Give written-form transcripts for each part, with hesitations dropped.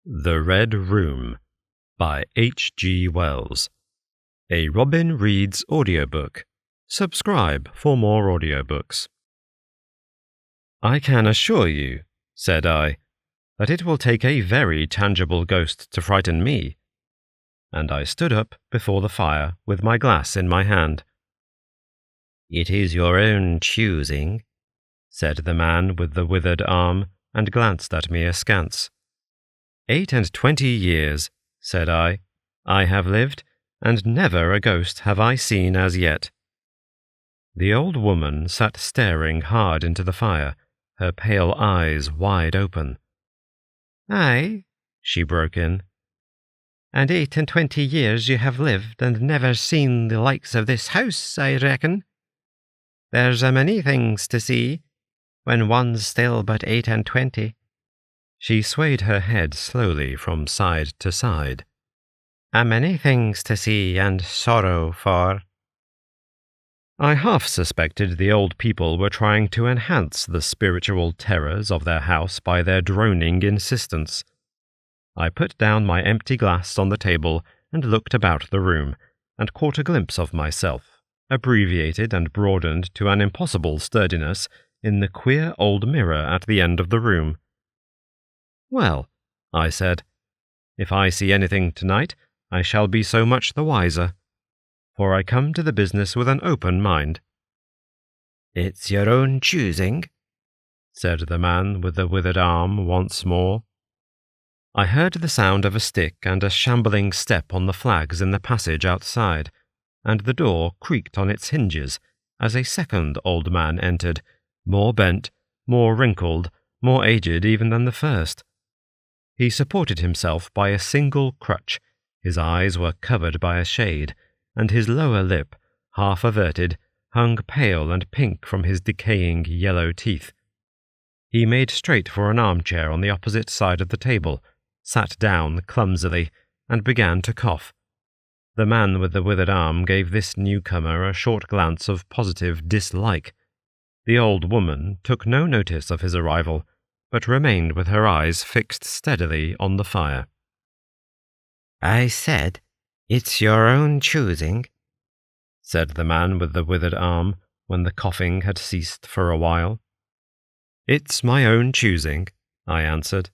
The Red Room by H.G. Wells. A Robin Reads audiobook. Subscribe for more audiobooks. I can assure you, said I, that it will take a very tangible ghost to frighten me. And I stood up before the fire with my glass in my hand. It is your own choosing, said the man with the withered arm, and glanced at me askance. 28 years, said I have lived, and never a ghost have I seen as yet. The old woman sat staring hard into the fire, her pale eyes wide open. Aye, she broke in, and 28 years you have lived and never seen the likes of this house, I reckon. There's a many things to see, when one's still but 28. She swayed her head slowly from side to side. A many things to see and sorrow for. I half suspected the old people were trying to enhance the spiritual terrors of their house by their droning insistence. I put down my empty glass on the table and looked about the room, and caught a glimpse of myself, abbreviated and broadened to an impossible sturdiness, in the queer old mirror at the end of the room. Well, I said, if I see anything tonight, I shall be so much the wiser, for I come to the business with an open mind. It's your own choosing, said the man with the withered arm once more. I heard the sound of a stick and a shambling step on the flags in the passage outside, and the door creaked on its hinges as a second old man entered, more bent, more wrinkled, more aged even than the first. He supported himself by a single crutch, his eyes were covered by a shade, and his lower lip, half averted, hung pale and pink from his decaying yellow teeth. He made straight for an armchair on the opposite side of the table, sat down clumsily, and began to cough. The man with the withered arm gave this newcomer a short glance of positive dislike. The old woman took no notice of his arrival, but remained with her eyes fixed steadily on the fire. I said, it's your own choosing, said the man with the withered arm, when the coughing had ceased for a while. It's my own choosing, I answered.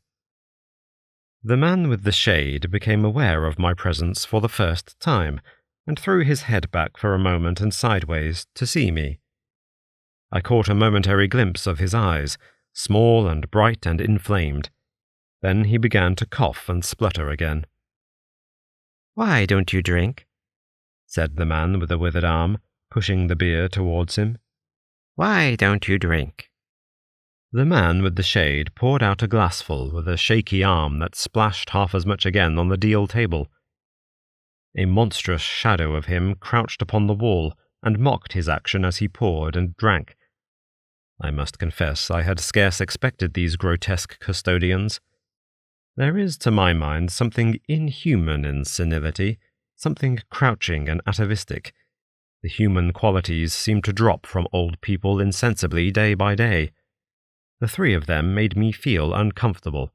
The man with the shade became aware of my presence for the first time, and threw his head back for a moment and sideways to see me. I caught a momentary glimpse of his eyes, small and bright and inflamed. Then he began to cough and splutter again. Why don't you drink? Said the man with the withered arm, pushing the beer towards him. Why don't you drink? The man with the shade poured out a glassful with a shaky arm that splashed half as much again on the deal table. A monstrous shadow of him crouched upon the wall and mocked his action as he poured and drank. I must confess I had scarce expected these grotesque custodians. There is, to my mind, something inhuman in senility, something crouching and atavistic. The human qualities seem to drop from old people insensibly day by day. The three of them made me feel uncomfortable,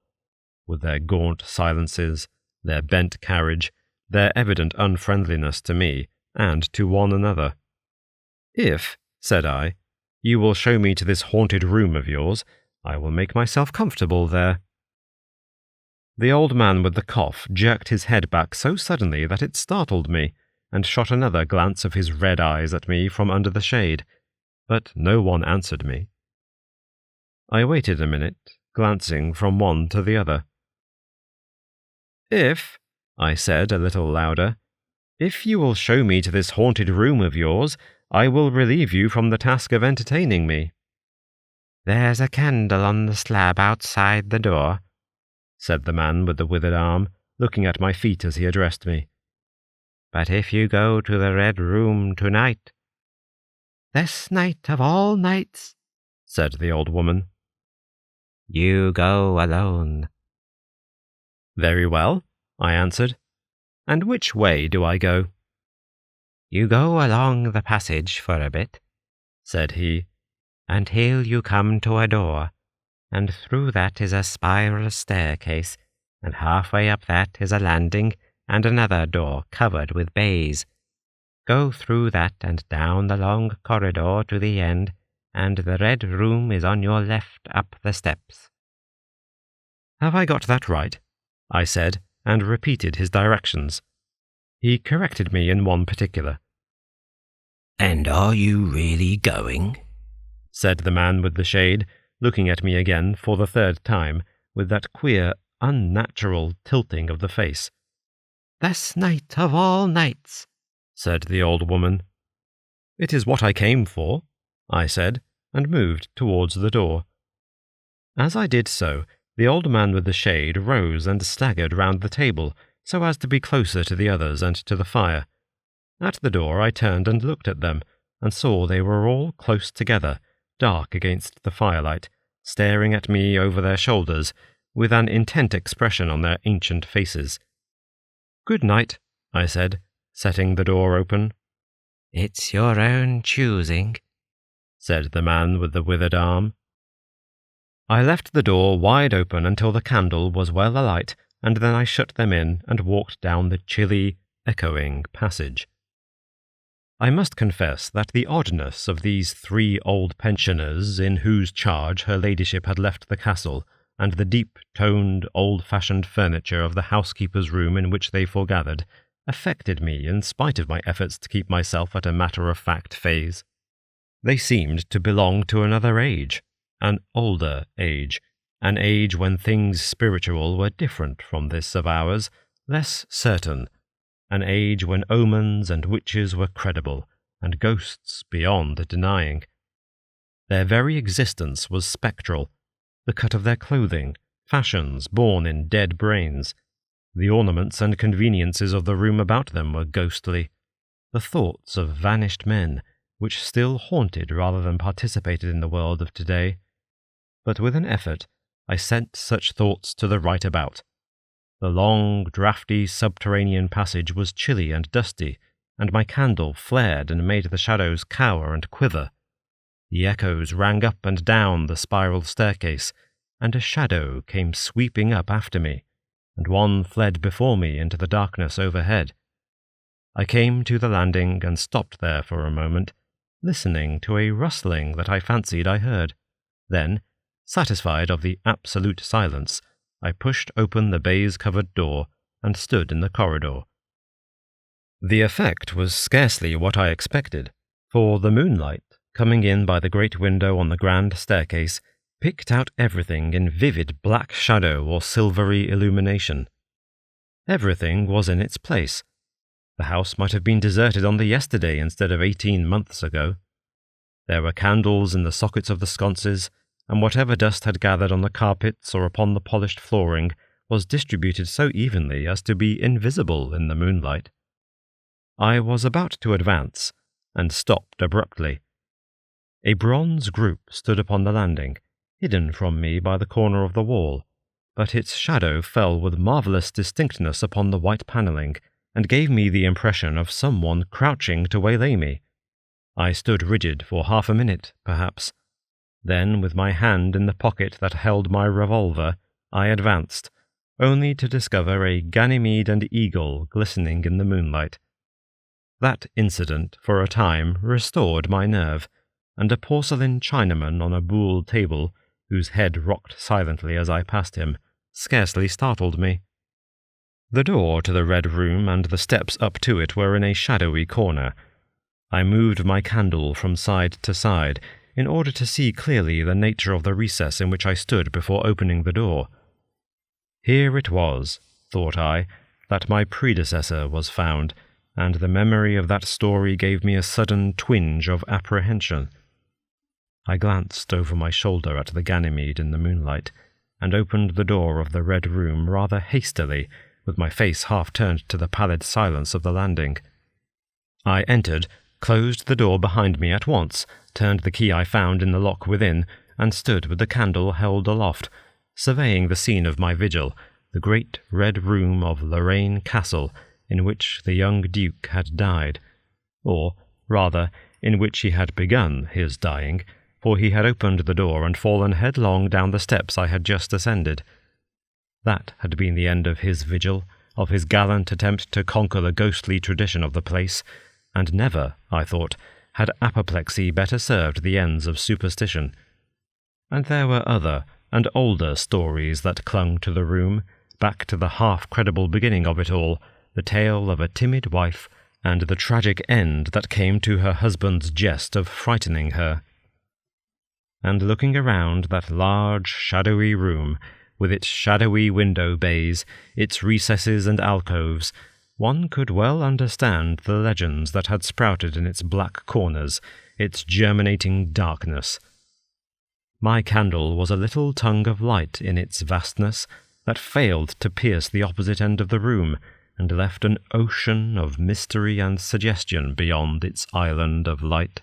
with their gaunt silences, their bent carriage, their evident unfriendliness to me and to one another. If, said I, you will show me to this haunted room of yours, I will make myself comfortable there. The old man with the cough jerked his head back so suddenly that it startled me, and shot another glance of his red eyes at me from under the shade, but no one answered me. I waited a minute, glancing from one to the other. If, I said a little louder, if you will show me to this haunted room of yours, I will relieve you from the task of entertaining me. There's a candle on the slab outside the door, said the man with the withered arm, looking at my feet as he addressed me. But if you go to the Red Room tonight— This night of all nights, said the old woman. You go alone. Very well, I answered. And which way do I go? You go along the passage for a bit, said he, until you come to a door, and through that is a spiral staircase, and halfway up that is a landing and another door covered with baize. Go through that and down the long corridor to the end, and the red room is on your left up the steps." "Have I got that right?" I said, and repeated his directions. He corrected me in one particular. "And are you really going?" said the man with the shade, looking at me again for the third time, with that queer, unnatural tilting of the face. "This night of all nights," said the old woman. "It is what I came for," I said, and moved towards the door. As I did so, the old man with the shade rose and staggered round the table, so as to be closer to the others and to the fire. At the door I turned and looked at them, and saw they were all close together, dark against the firelight, staring at me over their shoulders, with an intent expression on their ancient faces. "Good night," I said, setting the door open. "It's your own choosing," said the man with the withered arm. I left the door wide open until the candle was well alight, and then I shut them in and walked down the chilly, echoing passage. I must confess that the oddness of these 3 old pensioners in whose charge her ladyship had left the castle, and the deep-toned, old-fashioned furniture of the housekeeper's room in which they foregathered, affected me in spite of my efforts to keep myself at a matter-of-fact phase. They seemed to belong to another age, an older age, an age when things spiritual were different from this of ours, less certain, an age when omens and witches were credible, and ghosts beyond denying. Their very existence was spectral, the cut of their clothing, fashions born in dead brains. The ornaments and conveniences of the room about them were ghostly, the thoughts of vanished men, which still haunted rather than participated in the world of today. But with an effort, I sent such thoughts to the right about. The long, draughty subterranean passage was chilly and dusty, and my candle flared and made the shadows cower and quiver. The echoes rang up and down the spiral staircase, and a shadow came sweeping up after me, and one fled before me into the darkness overhead. I came to the landing and stopped there for a moment, listening to a rustling that I fancied I heard. Then, satisfied of the absolute silence, I pushed open the baize-covered door and stood in the corridor. The effect was scarcely what I expected, for the moonlight, coming in by the great window on the grand staircase, picked out everything in vivid black shadow or silvery illumination. Everything was in its place. The house might have been deserted on the yesterday instead of 18 months ago. There were candles in the sockets of the sconces, and whatever dust had gathered on the carpets or upon the polished flooring was distributed so evenly as to be invisible in the moonlight. I was about to advance, and stopped abruptly. A bronze group stood upon the landing, hidden from me by the corner of the wall, but its shadow fell with marvellous distinctness upon the white panelling, and gave me the impression of someone crouching to waylay me. I stood rigid for half a minute, perhaps. Then, with my hand in the pocket that held my revolver, I advanced, only to discover a Ganymede and eagle glistening in the moonlight. That incident, for a time, restored my nerve, and a porcelain Chinaman on a buhl table, whose head rocked silently as I passed him, scarcely startled me. The door to the Red Room and the steps up to it were in a shadowy corner. I moved my candle from side to side, in order to see clearly the nature of the recess in which I stood before opening the door. Here it was, thought I, that my predecessor was found, and the memory of that story gave me a sudden twinge of apprehension. I glanced over my shoulder at the Ganymede in the moonlight, and opened the door of the Red Room rather hastily, with my face half turned to the pallid silence of the landing. I entered, closed the door behind me at once, turned the key I found in the lock within, and stood with the candle held aloft, surveying the scene of my vigil, the great red room of Lorraine Castle, in which the young Duke had died, or, rather, in which he had begun his dying, for he had opened the door and fallen headlong down the steps I had just ascended. That had been the end of his vigil, of his gallant attempt to conquer the ghostly tradition of the place, and never, I thought, had apoplexy better served the ends of superstition. And there were other and older stories that clung to the room, back to the half-credible beginning of it all, the tale of a timid wife, and the tragic end that came to her husband's jest of frightening her. And looking around that large, shadowy room, with its shadowy window bays, its recesses and alcoves, one could well understand the legends that had sprouted in its black corners, its germinating darkness. My candle was a little tongue of light in its vastness that failed to pierce the opposite end of the room, and left an ocean of mystery and suggestion beyond its island of light.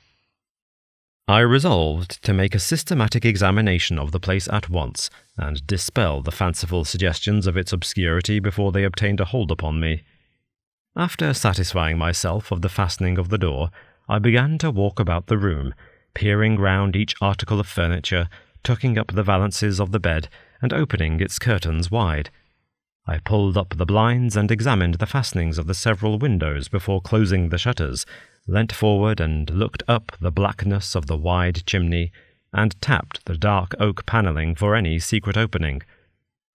I resolved to make a systematic examination of the place at once, and dispel the fanciful suggestions of its obscurity before they obtained a hold upon me. After satisfying myself of the fastening of the door, I began to walk about the room, peering round each article of furniture, tucking up the valances of the bed, and opening its curtains wide. I pulled up the blinds and examined the fastenings of the several windows before closing the shutters, leant forward and looked up the blackness of the wide chimney, and tapped the dark oak panelling for any secret opening.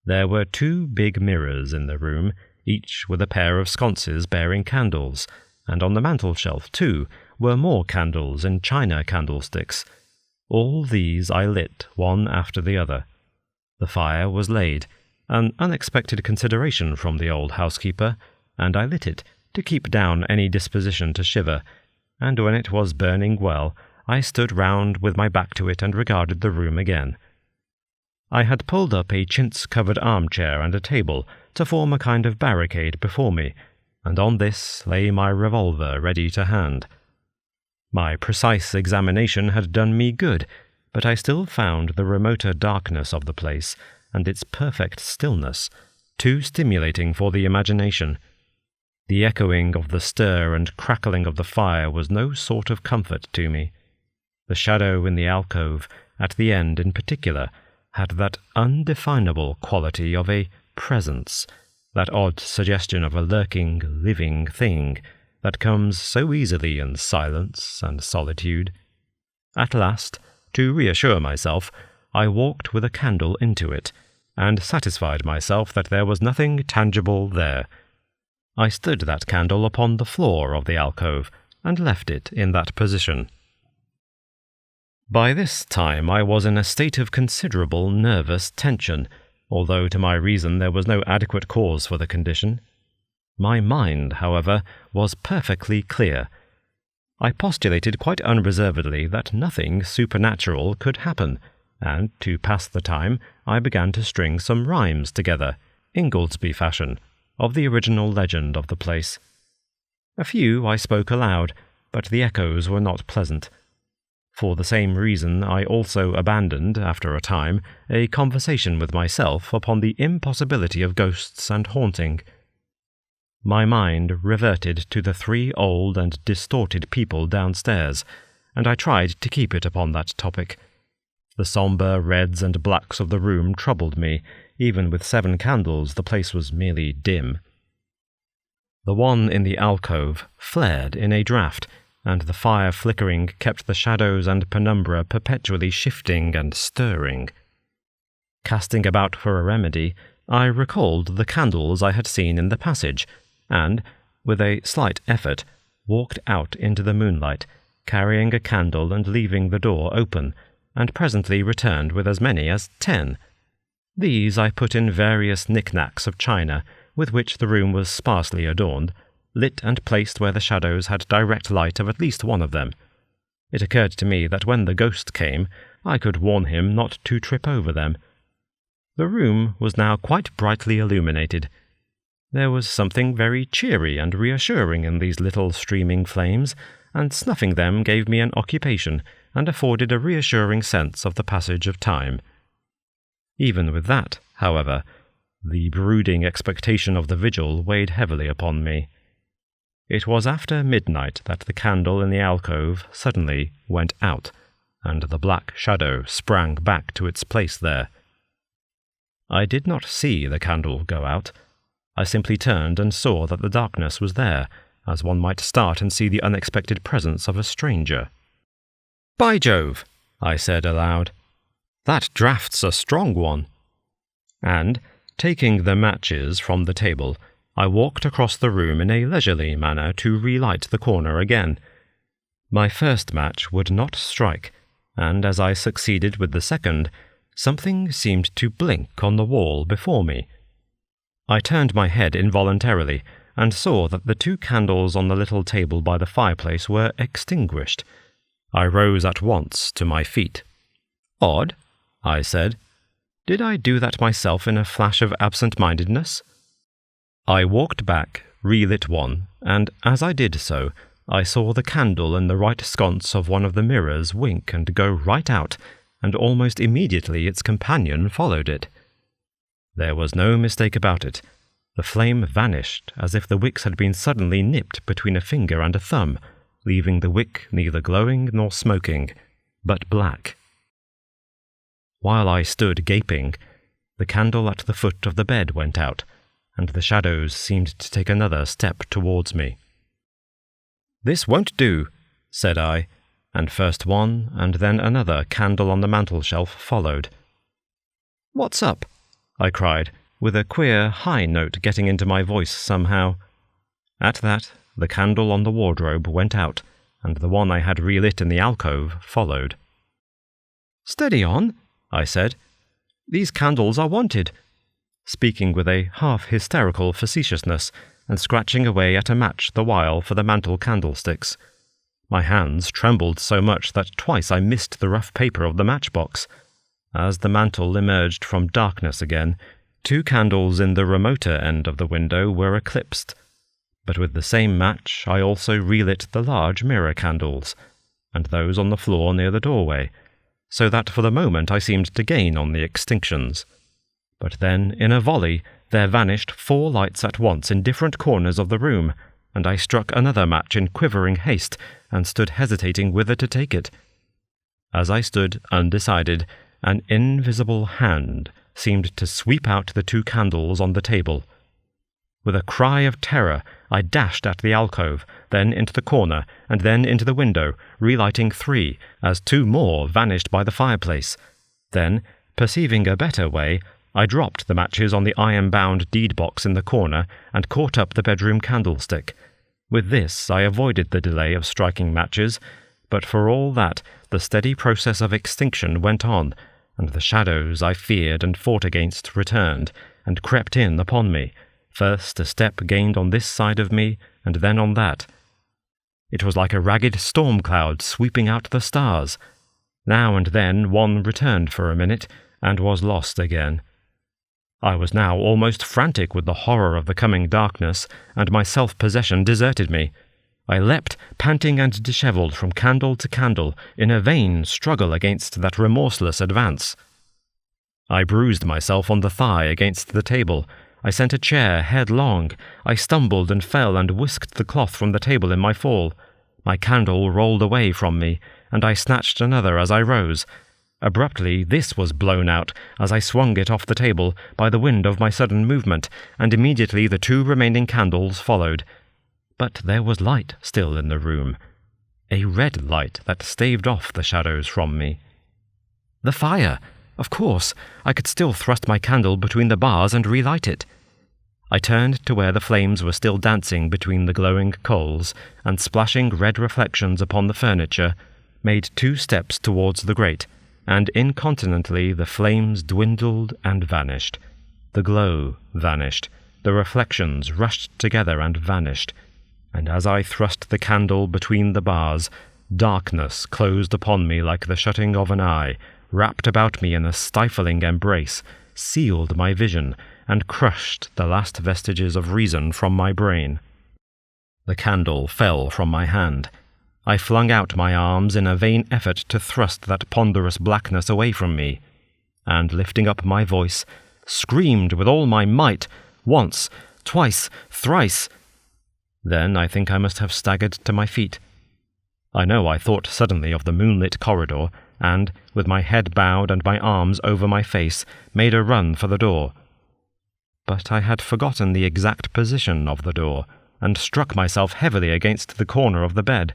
There were 2 big mirrors in the room, each with a pair of sconces bearing candles, and on the mantel-shelf, too, were more candles in china candlesticks. All these I lit one after the other. The fire was laid, an unexpected consideration from the old housekeeper, and I lit it to keep down any disposition to shiver, and when it was burning well, I stood round with my back to it and regarded the room again. I had pulled up a chintz-covered armchair and a table to form a kind of barricade before me, and on this lay my revolver ready to hand. My precise examination had done me good, but I still found the remoter darkness of the place, and its perfect stillness, too stimulating for the imagination. The echoing of the stir and crackling of the fire was no sort of comfort to me. The shadow in the alcove, at the end in particular, had that undefinable quality of a presence, that odd suggestion of a lurking, living thing, that comes so easily in silence and solitude. At last, to reassure myself, I walked with a candle into it, and satisfied myself that there was nothing tangible there. I stood that candle upon the floor of the alcove, and left it in that position. By this time I was in a state of considerable nervous tension, although to my reason there was no adequate cause for the condition. My mind, however, was perfectly clear. I postulated quite unreservedly that nothing supernatural could happen, and, to pass the time, I began to string some rhymes together, Ingoldsby fashion, of the original legend of the place. A few I spoke aloud, but the echoes were not pleasant. For the same reason I also abandoned, after a time, a conversation with myself upon the impossibility of ghosts and haunting. My mind reverted to the 3 old and distorted people downstairs, and I tried to keep it upon that topic. The sombre reds and blacks of the room troubled me. Even with 7 candles, the place was merely dim. The one in the alcove flared in a draught, and the fire flickering kept the shadows and penumbra perpetually shifting and stirring. Casting about for a remedy, I recalled the candles I had seen in the passage, and, with a slight effort, walked out into the moonlight, carrying a candle and leaving the door open, and presently returned with as many as 10. These I put in various knick-knacks of china, with which the room was sparsely adorned, lit and placed where the shadows had direct light of at least one of them. It occurred to me that when the ghost came, I could warn him not to trip over them. The room was now quite brightly illuminated. There was something very cheery and reassuring in these little streaming flames, and snuffing them gave me an occupation, and afforded a reassuring sense of the passage of time. Even with that, however, the brooding expectation of the vigil weighed heavily upon me. It was after midnight that the candle in the alcove suddenly went out, and the black shadow sprang back to its place there. I did not see the candle go out. I simply turned and saw that the darkness was there, as one might start and see the unexpected presence of a stranger. "By Jove," I said aloud, "that draft's a strong one." And, taking the matches from the table, I walked across the room in a leisurely manner to relight the corner again. My first match would not strike, and as I succeeded with the second, something seemed to blink on the wall before me. I turned my head involuntarily and saw that the 2 candles on the little table by the fireplace were extinguished. I rose at once to my feet. "Odd," I said. "Did I do that myself in a flash of absent-mindedness?" I walked back, relit one, and as I did so, I saw the candle in the right sconce of one of the mirrors wink and go right out, and almost immediately its companion followed it. There was no mistake about it. The flame vanished as if the wicks had been suddenly nipped between a finger and a thumb, leaving the wick neither glowing nor smoking, but black. While I stood gaping, the candle at the foot of the bed went out, and the shadows seemed to take another step towards me. "This won't do," said I, and first one and then another candle on the mantel-shelf followed. "What's up?" I cried, with a queer high note getting into my voice somehow. At that, the candle on the wardrobe went out, and the one I had relit in the alcove followed. "Steady on," I said. "These candles are wanted," speaking with a half-hysterical facetiousness, and scratching away at a match the while for the mantel candlesticks. My hands trembled so much that twice I missed the rough paper of the matchbox. As the mantel emerged from darkness again, 2 candles in the remoter end of the window were eclipsed. But with the same match I also relit the large mirror candles, and those on the floor near the doorway, so that for the moment I seemed to gain on the extinctions. But then, in a volley, there vanished 4 lights at once in different corners of the room, and I struck another match in quivering haste, and stood hesitating whither to take it. As I stood undecided, an invisible hand seemed to sweep out the 2 candles on the table. With a cry of terror, I dashed at the alcove, then into the corner, and then into the window, relighting 3, as 2 more vanished by the fireplace. Then, perceiving a better way, I dropped the matches on the iron-bound deed-box in the corner and caught up the bedroom candlestick. With this I avoided the delay of striking matches, but for all that the steady process of extinction went on, and the shadows I feared and fought against returned, and crept in upon me, first a step gained on this side of me, and then on that. It was like a ragged storm cloud sweeping out the stars. Now and then one returned for a minute, and was lost again. I was now almost frantic with the horror of the coming darkness, and my self-possession deserted me. I leapt, panting and dishevelled, from candle to candle, in a vain struggle against that remorseless advance. I bruised myself on the thigh against the table. I sent a chair headlong. I stumbled and fell and whisked the cloth from the table in my fall. My candle rolled away from me, and I snatched another as I rose. Abruptly, this was blown out as I swung it off the table by the wind of my sudden movement, and immediately the 2 remaining candles followed. But there was light still in the room, a red light that staved off the shadows from me. The fire! Of course, I could still thrust my candle between the bars and relight it. I turned to where the flames were still dancing between the glowing coals and splashing red reflections upon the furniture, made 2 steps towards the grate, and incontinently the flames dwindled and vanished. The glow vanished. The reflections rushed together and vanished. And as I thrust the candle between the bars, darkness closed upon me like the shutting of an eye, wrapped about me in a stifling embrace, sealed my vision, and crushed the last vestiges of reason from my brain. The candle fell from my hand. I flung out my arms in a vain effort to thrust that ponderous blackness away from me, and lifting up my voice, screamed with all my might, once, twice, thrice. Then I think I must have staggered to my feet. I know I thought suddenly of the moonlit corridor, and, with my head bowed and my arms over my face, made a run for the door. But I had forgotten the exact position of the door, and struck myself heavily against the corner of the bed.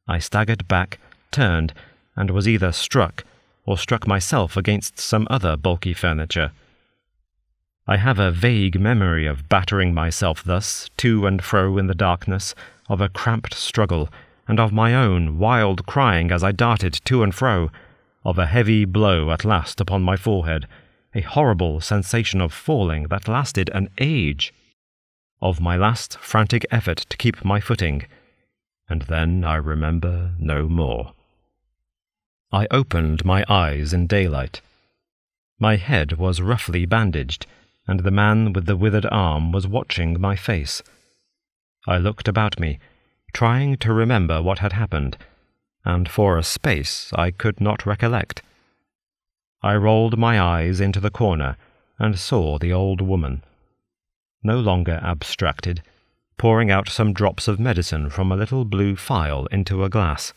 I staggered back, turned, and was either struck or struck myself against some other bulky furniture. I have a vague memory of battering myself thus, to and fro in the darkness, of a cramped struggle, and of my own wild crying as I darted to and fro, of a heavy blow at last upon my forehead, a horrible sensation of falling that lasted an age, of my last frantic effort to keep my footing, and then I remember no more. I opened my eyes in daylight. My head was roughly bandaged, and the man with the withered arm was watching my face. I looked about me, trying to remember what had happened, and for a space I could not recollect. I rolled my eyes into the corner and saw the old woman, no longer abstracted, pouring out some drops of medicine from a little blue phial into a glass.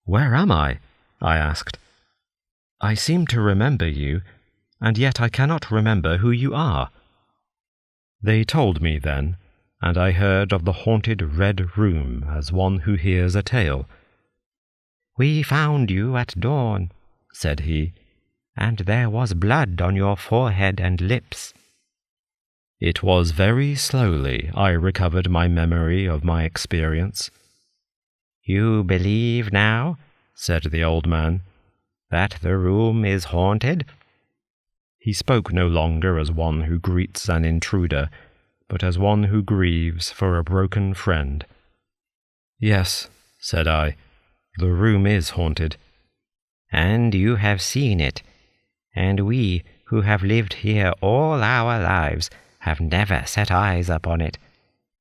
"Where am I?" I asked. "I seem to remember you, and yet I cannot remember who you are." They told me then, and I heard of the haunted Red Room as one who hears a tale. "We found you at dawn," said he, "and there was blood on your forehead and lips." It was very slowly I recovered my memory of my experience. "You believe now," said the old man, "that the room is haunted?" He spoke no longer as one who greets an intruder, but as one who grieves for a broken friend. "Yes," said I, "the room is haunted." "And you have seen it, and we, who have lived here all our lives, have never set eyes upon it,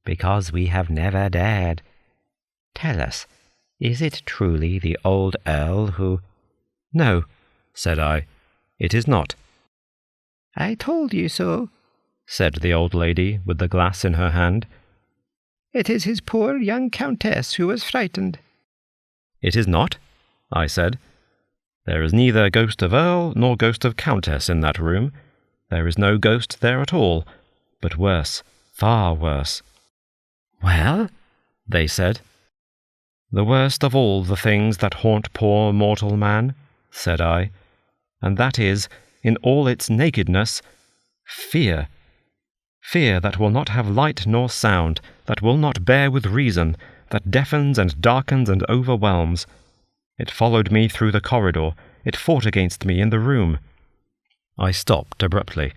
because we have never dared. Tell us, is it truly the old Earl who—" "No," said I, "it is not." "I told you so," said the old lady with the glass in her hand. "It is his poor young countess who was frightened." "It is not," I said. "There is neither ghost of Earl nor ghost of Countess in that room. There is no ghost there at all, but worse, far worse." "Well?" they said. "The worst of all the things that haunt poor mortal man," said I, "and that is, in all its nakedness, fear. Fear that will not have light nor sound, that will not bear with reason, that deafens and darkens and overwhelms. It followed me through the corridor. It fought against me in the room." I stopped abruptly.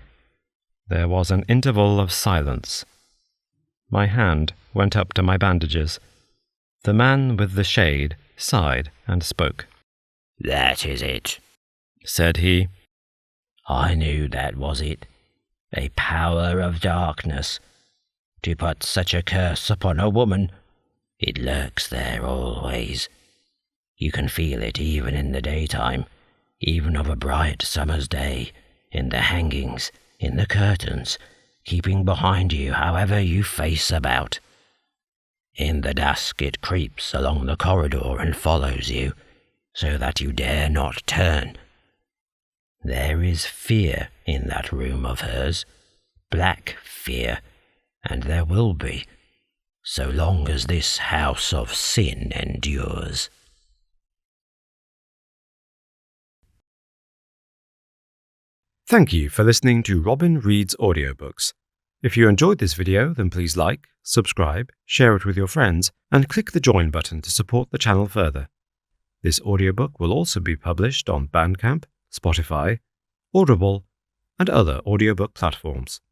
There was an interval of silence. My hand went up to my bandages. The man with the shade sighed and spoke. "That is it," said he. "I knew that was it. A power of darkness. To put such a curse upon a woman, it lurks there always. You can feel it even in the daytime, even of a bright summer's day, in the hangings, in the curtains, keeping behind you however you face about. In the dusk it creeps along the corridor and follows you, so that you dare not turn. There is fear in that room of hers, black fear, and there will be, so long as this house of sin endures." Thank you for listening to Robin Reads Audiobooks. If you enjoyed this video, then please like, subscribe, share it with your friends, and click the join button to support the channel further. This audiobook will also be published on Bandcamp, Spotify, Audible, and other audiobook platforms.